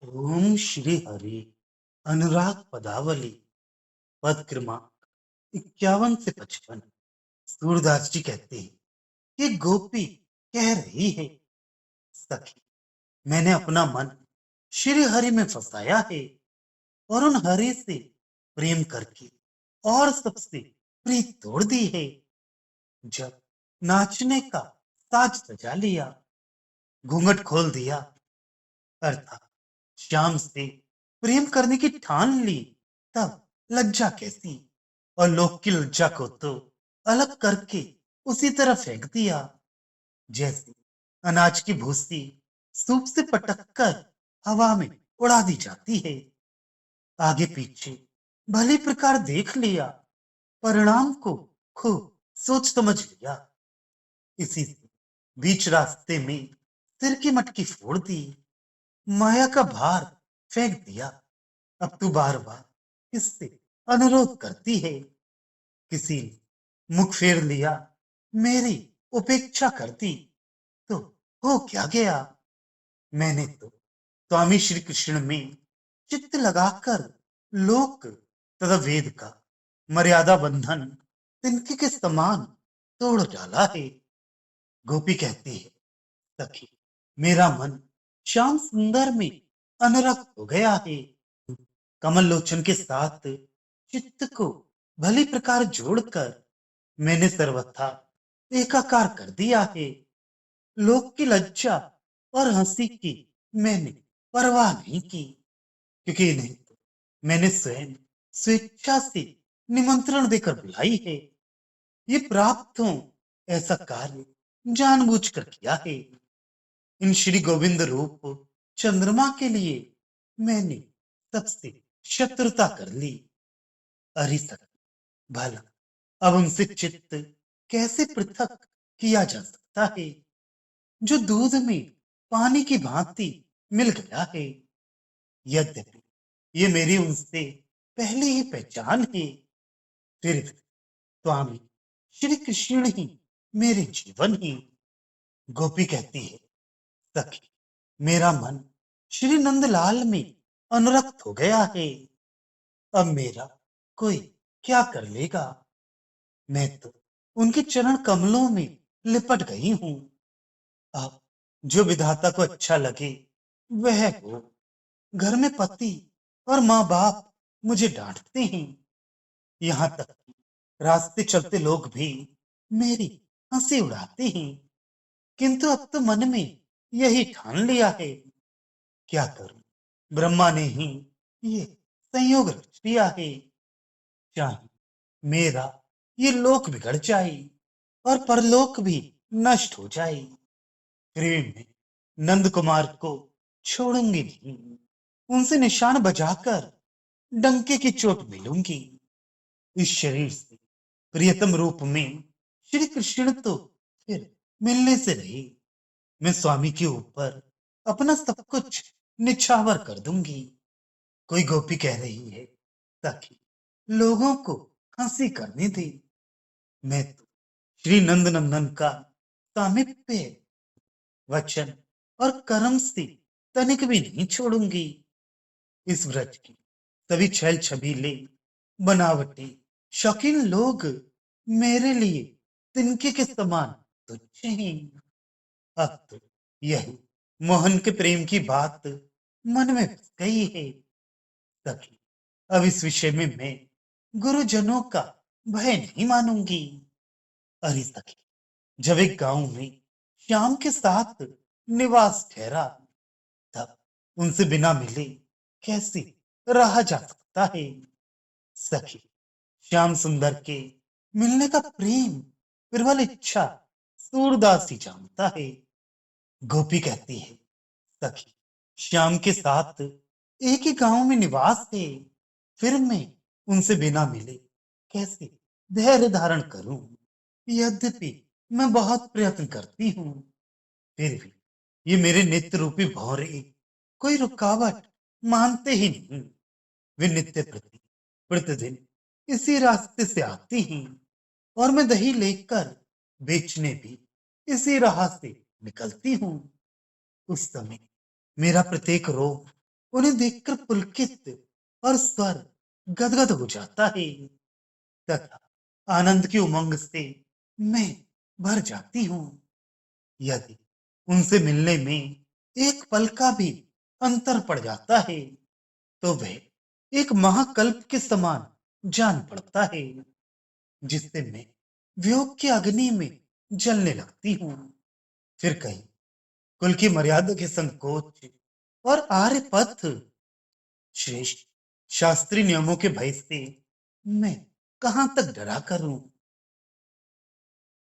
ओम श्री हरि। अनुराग पदावली। पद क्रमांक 51 से 55। सूरदास जी कहते हैं कि गोपी कह रही है, सखी मैंने अपना मन श्री हरि में फंसाया है और उन हरि से प्रेम करके और सबसे प्रीत तोड़ दी है। जब नाचने का साज सजा लिया, घूंघट खोल दिया, अर्थात श्याम से प्रेम करने की ठान ली, तब लज्जा कैसी। और लोक की लज्जा को तो अलग करके उसी तरह फेंक दिया, जैसे अनाज की भूसी सूप से पटक कर हवा में उड़ा दी जाती है। आगे पीछे भली प्रकार देख लिया, परिणाम को खूब सोच समझ लिया। इसी से बीच रास्ते में सिर की मटकी फोड़ दी, माया का भार फेंक दिया। अब तू बार बार इससे अनुरोध करती है। किसी ने मुख फेर लिया, मेरी उपेक्षा कर दी, तो हो क्या गया। मैंने तो स्वामी श्री कृष्ण में चित्त लगाकर लोक तथा वेद का मर्यादा बंधन तिनके के समान तोड़ डाला है। गोपी कहती है, सखी मेरा मन श्याम सुंदर में अनुरक्त हो गया है। कमल लोचन के साथ चित्त को भली प्रकार जोड़कर मैंने सर्वथा एकाकार कर दिया है। लोक की लज्जा और हंसी की मैंने परवाह नहीं की, क्योंकि इन्हें तो मैंने स्वयं स्वेच्छा से निमंत्रण देकर बुलाई है। ये प्राप्त हो ऐसा कार्य जानबूझकर किया है। इन श्री गोविंद रूप चंद्रमा के लिए मैंने सबसे शत्रुता कर ली। अरे सखी भला अब उनसे चित्त कैसे पृथक किया जा सकता है, जो दूध में पानी की भांति मिल गया है। यद्यपि ये मेरी उनसे पहले ही पहचान है, फिर भी स्वामी श्री कृष्ण ही मेरे जीवन ही। गोपी कहती है, सखी मेरा मन श्री नंदलाल में अनुरक्त हो गया है। अब मेरा कोई क्या कर लेगा। मैं तो उनके चरण कमलों में लिपट गई हूं। अब जो विधाता को अच्छा लगे वह हो। घर में पति और माँ बाप मुझे डांटते हैं, यहाँ तक कि रास्ते चलते लोग भी मेरी हंसी उड़ाते हैं। किंतु अब तो मन में यही ठान लिया है, क्या करूं। ब्रह्मा ने ही ये संयोग रच दिया है। चाहे मेरा ये लोक बिगड़ जाए और परलोक भी नष्ट हो जाए, प्रेम में नंद कुमार को छोड़ूंगी नहीं। उनसे निशान बजाकर डंके की चोट मिलूंगी। इस शरीर से प्रियतम रूप में श्री कृष्ण तो फिर मिलने से रहे। मैं स्वामी के ऊपर अपना सब कुछ निछावर कर दूंगी। कोई गोपी कह रही है, ताकि लोगों को हंसी करने दे। मैं तो श्री नंद नंदन का सामिप्य वचन और कर्म से तनिक भी नहीं छोड़ूंगी। इस व्रज की सभी छल छबीले बनावटी शौकीन लोग मेरे लिए तिनके के समान तुच्छ हैं। अब तो यही मोहन के प्रेम की बात मन में बस गई है। सखी अब इस विषय में मैं गुरुजनों का भय नहीं मानूंगी। अरे सखी जब एक गांव में श्याम के साथ निवास ठहरा, तब उनसे बिना मिले कैसे रहा जा सकता है। सखी श्याम सुंदर के मिलने का प्रेम प्रबल इच्छा सूरदास ही जानता है। गोपी कहती है, सखी श्याम के साथ एक ही गांव में निवास है, फिर मैं उनसे बिना मिले कैसे धैर्य धारण करूं। यद्यपि मैं बहुत प्रयत्न करती हूँ, फिर भी ये मेरे नित्य रूपी भौरे कोई रुकावट मानते ही नहीं। वे नित्य प्रति प्रतिदिन इसी रास्ते से आती हैं और मैं दही लेकर बेचने भी इसी राह से निकलती हूँ। उस समय मेरा प्रत्येक रोग उन्हें देखकर पुलकित और स्वर गदगद हो जाता है तथा आनंद की उमंग से मैं भर जाती हूँ। यदि उनसे मिलने में एक पल का भी अंतर पड़ जाता है तो वह एक महाकल्प के समान जान पड़ता है, जिससे मैं वियोग की अग्नि में जलने लगती हूँ। फिर कहीं कुल की मर्यादा के संकोच और आर्य पथ श्रेष्ठ शास्त्रीय नियमों के भय से मैं कहां तक डरा करूं।